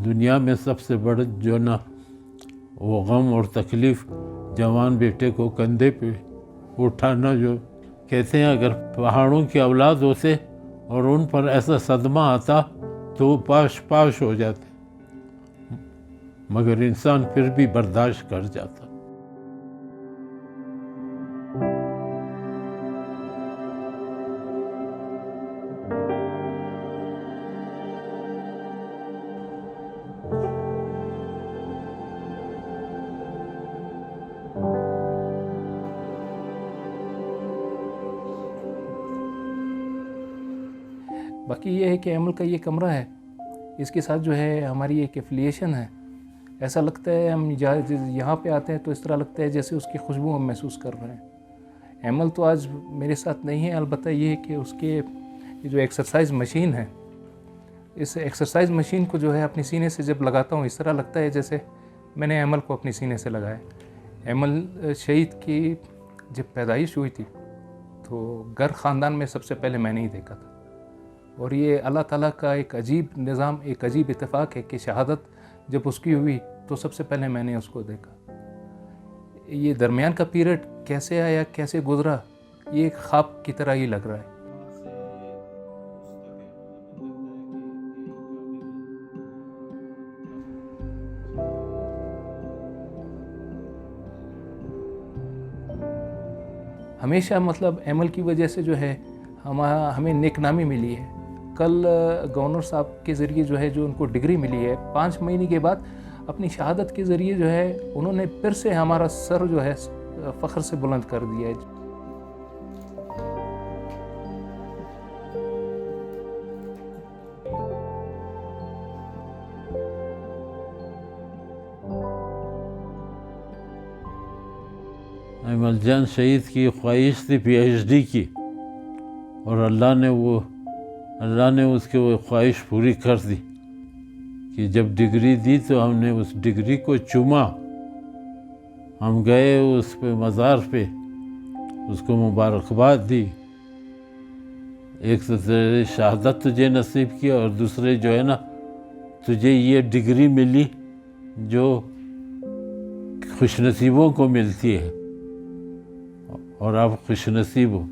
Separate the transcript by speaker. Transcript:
Speaker 1: دنیا میں سب سے بڑا جو نا وہ غم اور تکلیف جوان بیٹے کو کندھے پہ اٹھانا، جو کہتے ہیں اگر پہاڑوں کی اولاد ہوتے اور ان پر ایسا صدمہ آتا تو وہ پاش پاش ہو جاتے، مگر انسان پھر بھی برداشت کر جاتا۔
Speaker 2: باقی یہ ہے کہ ایمل کا یہ کمرہ ہے، اس کے ساتھ جو ہے ہماری ایک ایفیلیشن ہے۔ ایسا لگتا ہے ہم یہاں پہ آتے ہیں تو اس طرح لگتا ہے جیسے اس کی خوشبو ہم محسوس کر رہے ہیں۔ ایمل تو آج میرے ساتھ نہیں ہے، البتہ یہ ہے کہ اس کے جو ایکسرسائز مشین ہے، اس ایکسرسائز مشین کو جو ہے اپنی سینے سے جب لگاتا ہوں اس طرح لگتا ہے جیسے میں نے ایمل کو اپنی سینے سے لگایا۔ ایمل شہید کی جب پیدائش ہوئی تھی تو گھر خاندان میں سب سے پہلے میں نے ہی دیکھا تھا، اور یہ اللہ تعالیٰ کا ایک عجیب نظام، ایک عجیب اتفاق ہے کہ شہادت جب اس کی ہوئی تو سب سے پہلے میں نے اس کو دیکھا۔ یہ درمیان کا پیریڈ کیسے آیا، کیسے گزرا، یہ ایک خواب کی طرح ہی لگ رہا ہے۔ ہمیشہ مطلب ایمل کی وجہ سے جو ہے ہمیں نیک نامی ملی ہے۔ کل گورنر صاحب کے ذریعے جو ہے جو ان کو ڈگری ملی ہے، 5 مہینے کے بعد اپنی شہادت کے ذریعے جو ہے انہوں نے پھر سے ہمارا سر جو ہے فخر سے بلند کر دیا ہے۔
Speaker 1: ایمل جان شہید کی خواہش تھی پی ایچ ڈی کی، اور اللہ نے اس کی وہ خواہش پوری کر دی کہ جب ڈگری دی تو ہم نے اس ڈگری کو چوما، ہم گئے اس پہ مزار پہ، اس کو مبارکباد دی۔ ایک تو تیری شہادت تجھے نصیب کی، اور دوسرے جو ہے نا تجھے یہ ڈگری ملی جو خوش نصیبوں کو ملتی ہے، اور آپ خوش نصیب ہو۔